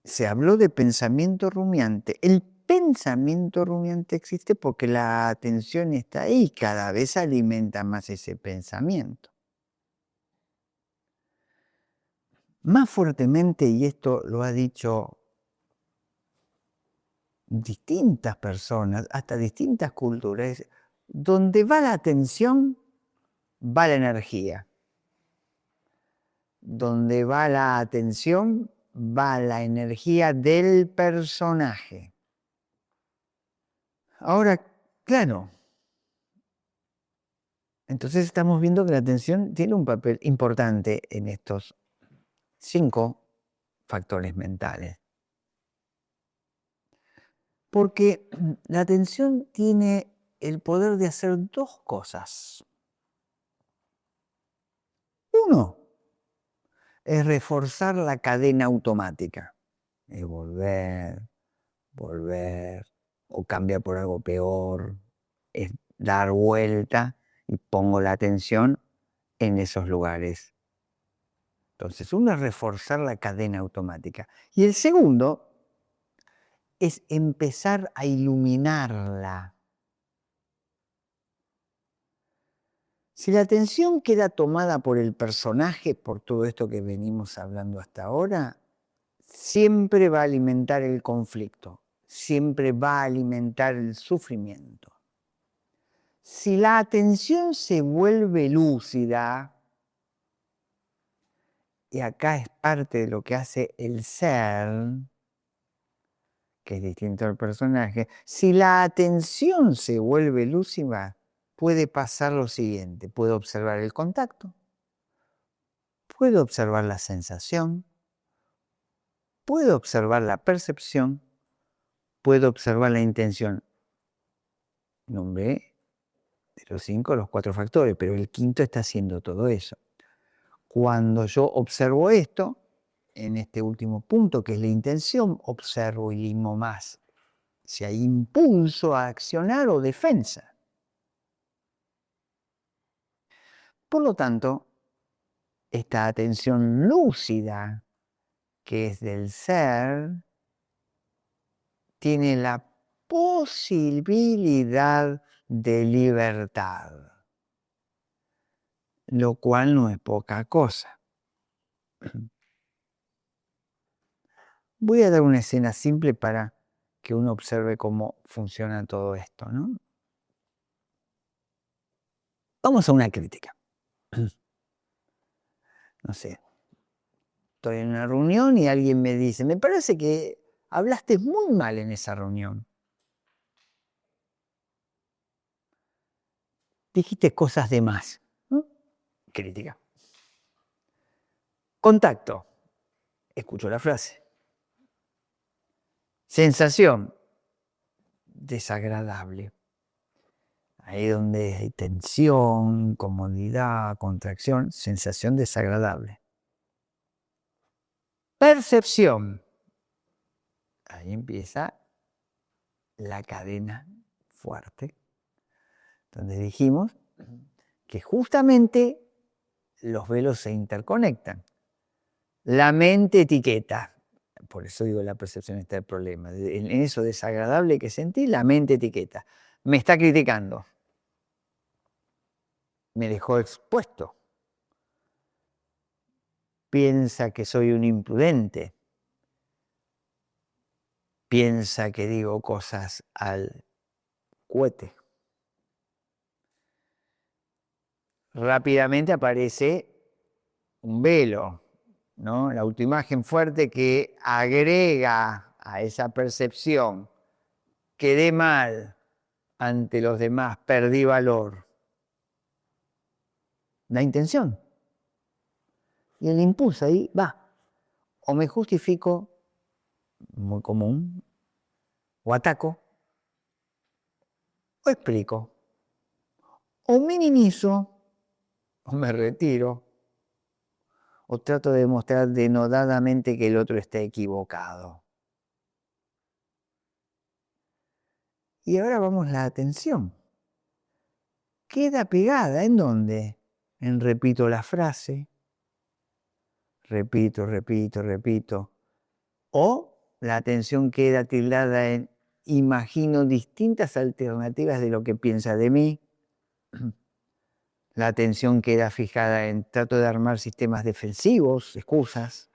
se habló de pensamiento rumiante, el pensamiento rumiante existe porque la atención está ahí, cada vez alimenta más ese pensamiento. Más fuertemente, y esto lo ha dicho distintas personas, hasta distintas culturas, donde va la atención, va la energía. donde va la atención, va la energía del personaje. Ahora, claro, entonces estamos viendo que la atención tiene un papel importante en estos 5 factores mentales. Porque la atención tiene el poder de hacer 2 cosas. Uno es reforzar la cadena automática. Es volver, o cambiar por algo peor, es dar vuelta y pongo la atención en esos lugares. Entonces, uno es reforzar la cadena automática. Y el segundo es empezar a iluminarla. Si la atención queda tomada por el personaje, por todo esto que venimos hablando hasta ahora, siempre va a alimentar el conflicto, siempre va a alimentar el sufrimiento. Si la atención se vuelve lúcida, y acá es parte de lo que hace el ser, que es distinto al personaje, si la atención se vuelve lúcida, puede pasar lo siguiente: puedo observar el contacto, puedo observar la sensación, puedo observar la percepción, puedo observar la intención. Nombré de los 5 los 4 factores, pero el quinto está haciendo todo eso. Cuando yo observo esto, en este último punto, que es la intención, observo y limo más si hay impulso a accionar o defensa. Por lo tanto, esta atención lúcida, que es del ser, tiene la posibilidad de libertad, lo cual no es poca cosa. Voy a dar una escena simple para que uno observe cómo funciona todo esto, ¿no? Vamos a una crítica. No sé, estoy en una reunión y alguien me dice: me parece que hablaste muy mal en esa reunión. Dijiste cosas de más, ¿no? Crítica. Contacto. Escucho la frase. Sensación. Desagradable. Ahí donde hay tensión, incomodidad, contracción, sensación desagradable. Percepción. Ahí empieza la cadena fuerte, donde dijimos que justamente los velos se interconectan. La mente etiqueta, por eso digo la percepción está el problema. En eso desagradable que sentí, la mente etiqueta. Me está criticando. Me dejó expuesto. Piensa que soy un imprudente. Piensa que digo cosas al cohete. Rápidamente aparece un velo, ¿no? La autoimagen fuerte que agrega a esa percepción: quedé mal ante los demás, perdí valor. La intención. Y el impulso ahí va. O me justifico, muy común, o ataco, o explico, o minimizo, o me retiro, o trato de demostrar denodadamente que el otro está equivocado. Y ahora vamos la atención. Queda pegada, ¿en dónde? En repito la frase, repito. O la atención queda tildada en imagino distintas alternativas de lo que piensa de mí. La atención queda fijada en trato de armar sistemas defensivos, excusas.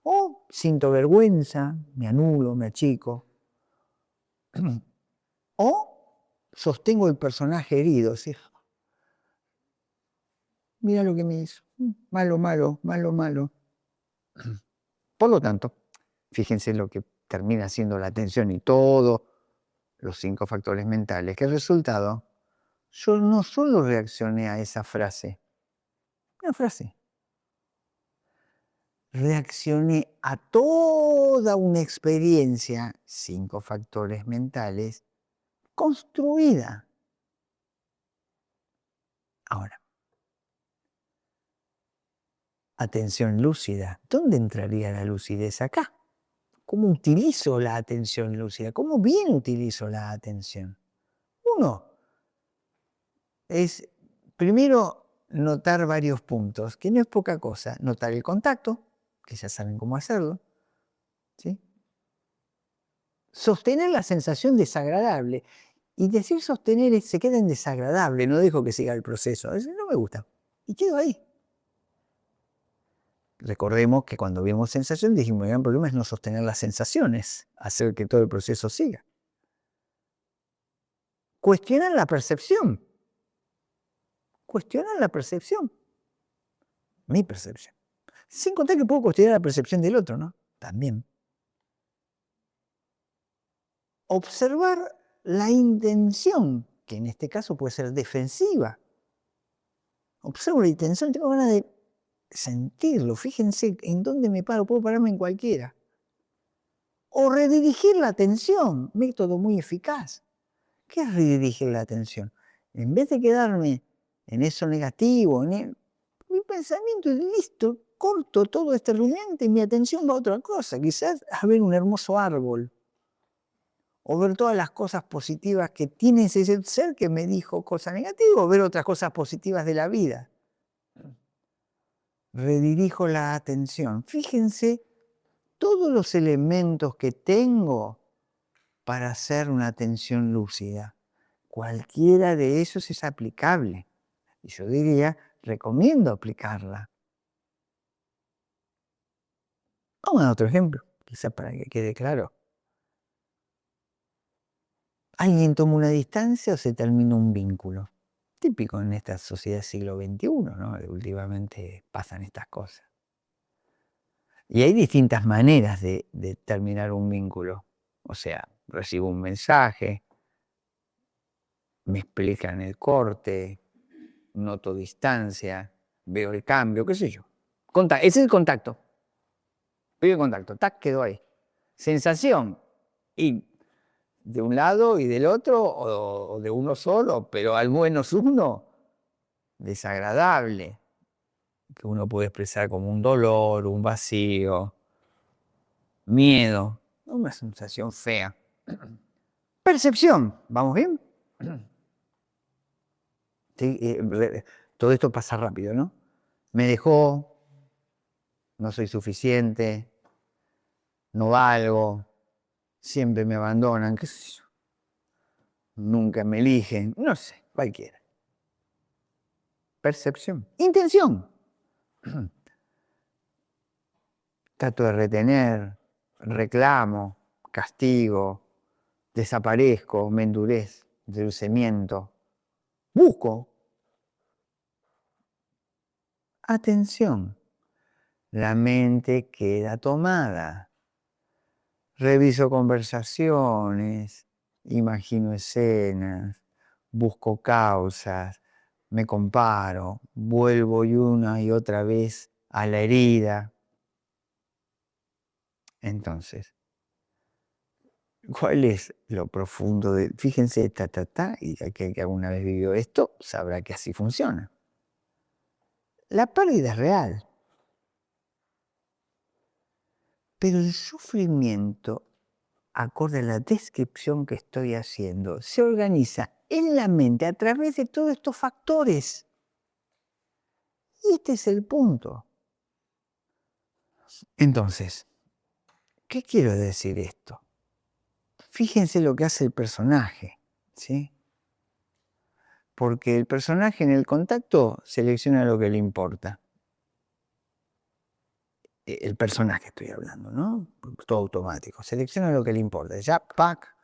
O siento vergüenza, me anulo, me achico. O sostengo el personaje herido, ¿sí? mira lo que me hizo. Malo, malo, malo, malo. Por lo tanto, fíjense lo que termina siendo la atención y todos los 5 factores mentales. ¿Qué resultado? Yo no solo reaccioné a esa frase, una frase, reaccioné a toda una experiencia, 5 factores mentales, construida. Ahora, atención lúcida. ¿Dónde entraría la lucidez acá? ¿Cómo utilizo la atención lúcida? ¿Cómo bien utilizo la atención? Uno es, primero, notar varios puntos, que no es poca cosa. Notar el contacto, que ya saben cómo hacerlo, ¿sí? Sostener la sensación desagradable. Y decir sostener se queda en desagradable, no dejo que siga el proceso. Eso no me gusta. Y quedo ahí. Recordemos que cuando vimos sensación dijimos, el gran problema es no sostener las sensaciones, hacer que todo el proceso siga. Cuestionan la percepción. Cuestionan la percepción. Mi percepción. Sin contar que puedo cuestionar la percepción del otro, ¿no? También. Observar la intención, que en este caso puede ser defensiva. Observo la intención, tengo ganas de sentirlo. Fíjense en dónde me paro, puedo pararme en cualquiera. O redirigir la atención, método muy eficaz. ¿Qué es redirigir la atención? En vez de quedarme en eso negativo, mi pensamiento es listo, corto todo este rumiante y mi atención va a otra cosa, quizás a ver un hermoso árbol, o ver todas las cosas positivas que tiene ese ser que me dijo cosas negativas, o ver otras cosas positivas de la vida. Redirijo la atención. Fíjense todos los elementos que tengo para hacer una atención lúcida. Cualquiera de ellos es aplicable. Y yo diría, recomiendo aplicarla. Vamos a otro ejemplo, quizás para que quede claro. ¿Alguien toma una distancia o se termina un vínculo? Típico en esta sociedad del siglo XXI, ¿no? Últimamente pasan estas cosas. Y hay distintas maneras de terminar un vínculo. O sea, recibo un mensaje, me explican el corte, noto distancia, veo el cambio, qué sé yo. Ese es el contacto. Veo el contacto, tac, quedó ahí. Sensación, y de un lado y del otro, o de uno solo, pero al menos uno, desagradable, que uno puede expresar como un dolor, un vacío, miedo, una sensación fea. Percepción, ¿vamos bien? Sí, todo esto pasa rápido, ¿no? Me dejó, no soy suficiente, no valgo, siempre me abandonan, qué sé yo, nunca me eligen, no sé, cualquiera. Percepción. Intención. Trato de retener, reclamo, castigo, desaparezco, me endurecimiento. Busco. Atención. La mente queda tomada. Reviso conversaciones, imagino escenas, busco causas, me comparo, vuelvo y una y otra vez a la herida. Entonces, ¿cuál es lo profundo de...? Fíjense, y aquel que alguna vez vivió esto sabrá que así funciona. La pérdida es real, pero el sufrimiento, acorde a la descripción que estoy haciendo, se organiza en la mente a través de todos estos factores. Y este es el punto. Entonces, ¿qué quiero decir esto? Fíjense lo que hace el personaje, ¿sí? Porque el personaje en el contacto selecciona lo que le importa. El personaje estoy hablando, ¿no? Todo automático. Selecciona lo que le importa. Ya, pack,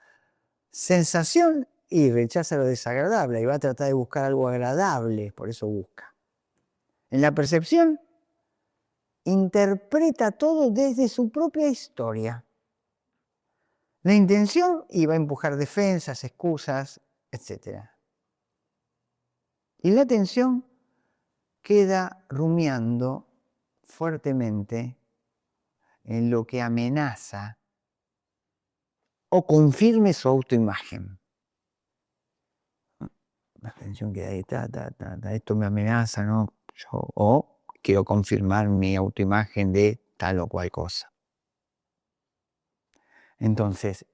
sensación y rechaza lo desagradable. Y va a tratar de buscar algo agradable, por eso busca. En la percepción, interpreta todo desde su propia historia. La intención iba a empujar defensas, excusas, etc. Y la atención queda rumiando fuertemente en lo que amenaza o confirme su autoimagen. La atención queda ahí, esto me amenaza, ¿no? O quiero confirmar mi autoimagen de tal o cual cosa. Entonces,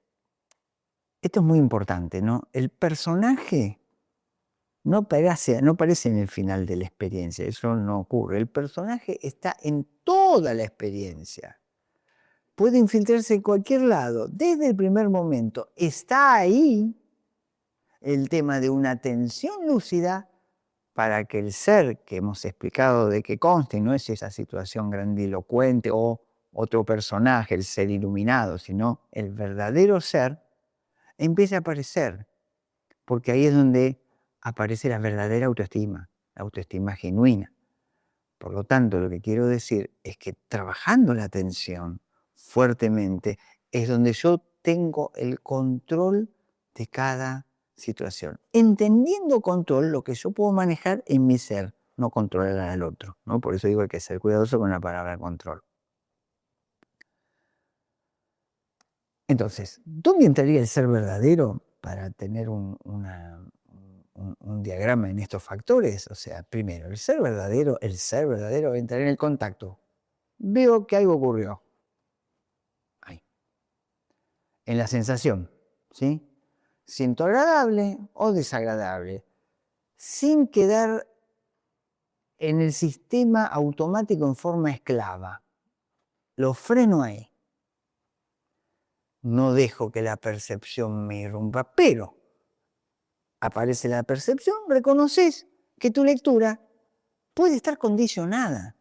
esto es muy importante, ¿no? El personaje no aparece en el final de la experiencia, eso no ocurre. El personaje está en toda la experiencia. Puede infiltrarse en cualquier lado, desde el primer momento. Está ahí el tema de una atención lúcida para que el ser que hemos explicado de que conste, no es esa situación grandilocuente o otro personaje, el ser iluminado, sino el verdadero ser, empiece a aparecer, porque ahí es donde aparece la verdadera autoestima, la autoestima genuina. Por lo tanto, lo que quiero decir es que trabajando la atención fuertemente es donde yo tengo el control de cada situación. Entendiendo control, lo que yo puedo manejar en mi ser, no controlar al otro, ¿no? Por eso digo que hay que ser cuidadoso con la palabra control. Entonces, ¿dónde entraría el ser verdadero para tener un diagrama en estos factores? O sea, primero, el ser verdadero entra en el contacto. Veo que algo ocurrió. Ahí. En la sensación, ¿sí? Siento agradable o desagradable, sin quedar en el sistema automático en forma esclava. Lo freno ahí. No dejo que la percepción me irrumpa, pero aparece la percepción, reconoces que tu lectura puede estar condicionada.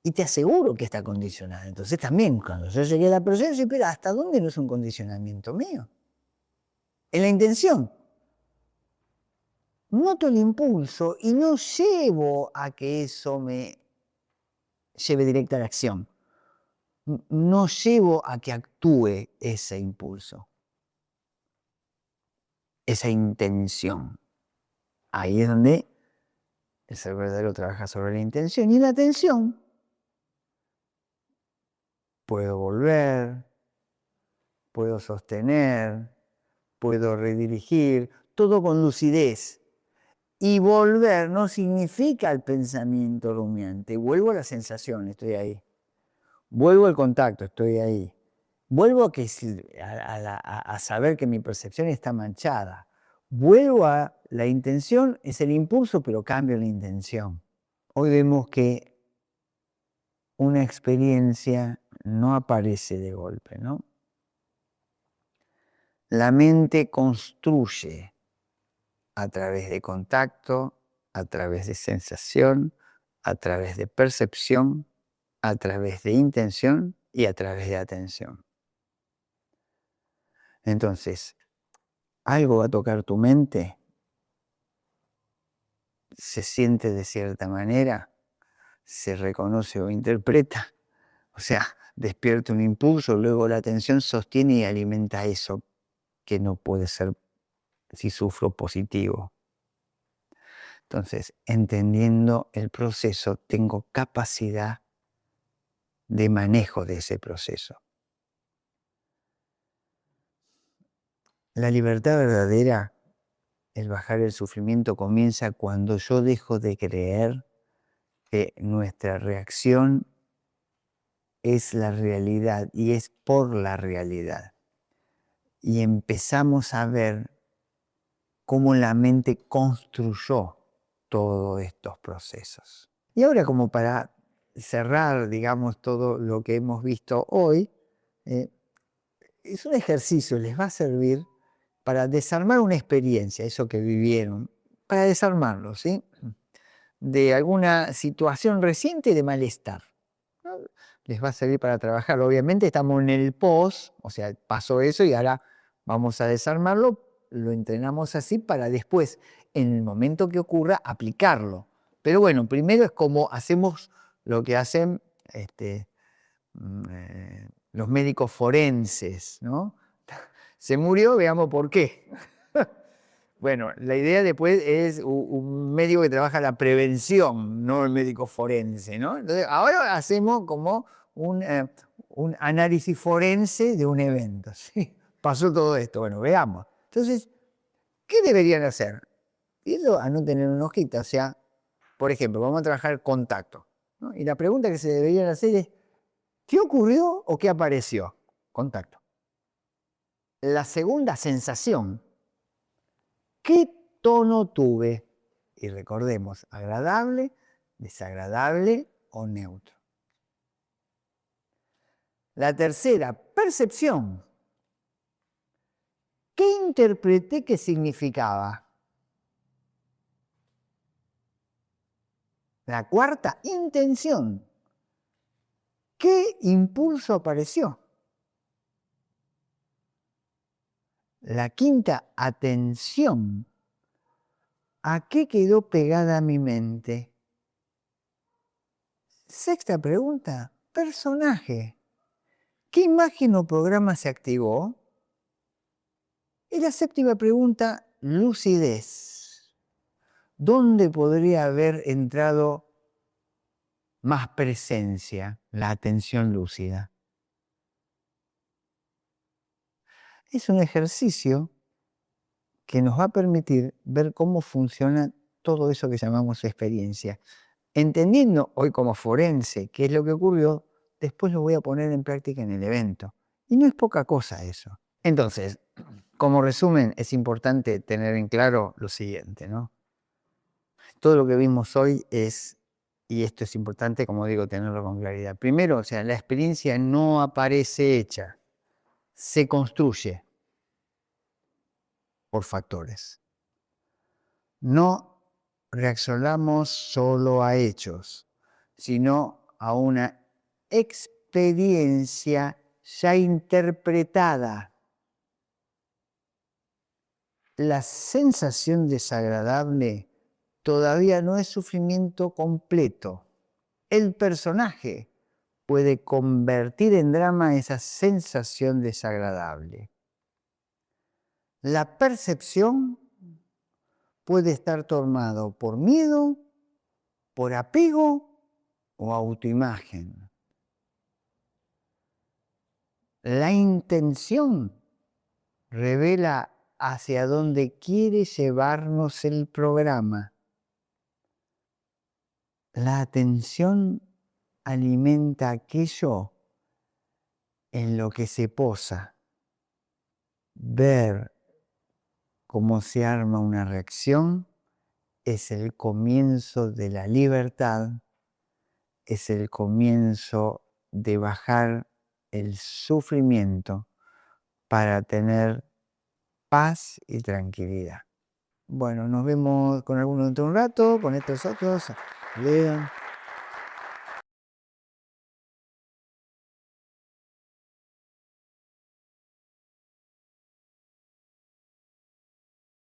Y te aseguro que está condicionada. Entonces también, cuando yo llegué a la percepción, pero ¿hasta dónde no es un condicionamiento mío? En la intención. Noto el impulso y no llevo a que eso me lleve directa a la acción. No llevo a que actúe ese impulso, esa intención. Ahí es donde el ser verdadero trabaja sobre la intención. Y en la atención puedo volver, puedo sostener, puedo redirigir, todo con lucidez. Y volver no significa el pensamiento rumiante. Vuelvo a la sensación, estoy ahí. Vuelvo al contacto, estoy ahí. Vuelvo a saber que mi percepción está manchada. Vuelvo a la intención, es el impulso, pero cambio la intención. Hoy vemos que una experiencia no aparece de golpe, ¿no? La mente construye a través de contacto, a través de sensación, a través de percepción, a través de intención y a través de atención. Entonces, algo va a tocar tu mente, se siente de cierta manera, se reconoce o interpreta, o sea, despierta un impulso, luego la atención sostiene y alimenta eso que no puede ser, si sufro, positivo. Entonces, entendiendo el proceso, tengo capacidad de manejo de ese proceso. La libertad verdadera, el bajar el sufrimiento, comienza cuando yo dejo de creer que nuestra reacción es la realidad y es por la realidad. Y empezamos a ver cómo la mente construyó todos estos procesos. Y ahora, como para cerrar, digamos, todo lo que hemos visto hoy, es un ejercicio, les va a servir para desarmar una experiencia, eso que vivieron, para desarmarlo, ¿sí? De alguna situación reciente de malestar, ¿no? Les va a servir para trabajar. Obviamente estamos en el post, o sea, pasó eso y ahora vamos a desarmarlo, lo entrenamos así para después, en el momento que ocurra, aplicarlo. Pero bueno, primero es como hacemos lo que hacen los médicos forenses, ¿no? Se murió, veamos por qué. Bueno, la idea después es un médico que trabaja la prevención, no el médico forense, ¿no? Entonces, ahora hacemos como un análisis forense de un evento, ¿sí? Pasó todo esto, bueno, veamos. Entonces, ¿qué deberían hacer? Y eso anoten en una hojita, o sea, por ejemplo, vamos a trabajar contacto, ¿no? Y la pregunta que se deberían hacer es, ¿qué ocurrió o qué apareció? Contacto. La segunda sensación, ¿qué tono tuve? Y recordemos, agradable, desagradable o neutro. La tercera, percepción. ¿Qué interpreté que significaba? La cuarta, intención. ¿Qué impulso apareció? La quinta, atención. ¿A qué quedó pegada mi mente? Sexta pregunta, personaje. ¿Qué imagen o programa se activó? Y la séptima pregunta, lucidez. ¿Dónde podría haber entrado más presencia, la atención lúcida? Es un ejercicio que nos va a permitir ver cómo funciona todo eso que llamamos experiencia. Entendiendo hoy como forense qué es lo que ocurrió, después lo voy a poner en práctica en el evento. Y no es poca cosa eso. Entonces, como resumen, es importante tener en claro lo siguiente, ¿no? Todo lo que vimos hoy es, y esto es importante, como digo, tenerlo con claridad. Primero, o sea, la experiencia no aparece hecha, se construye por factores. No reaccionamos solo a hechos, sino a una experiencia ya interpretada. La sensación desagradable todavía no es sufrimiento completo. El personaje puede convertir en drama esa sensación desagradable. La percepción puede estar tomado por miedo, por apego o autoimagen. La intención revela hacia dónde quiere llevarnos el programa. La atención alimenta aquello en lo que se posa. Ver cómo se arma una reacción es el comienzo de la libertad, es el comienzo de bajar el sufrimiento para tener paz y tranquilidad. Bueno, nos vemos con alguno dentro de un rato, con estos otros. Lean.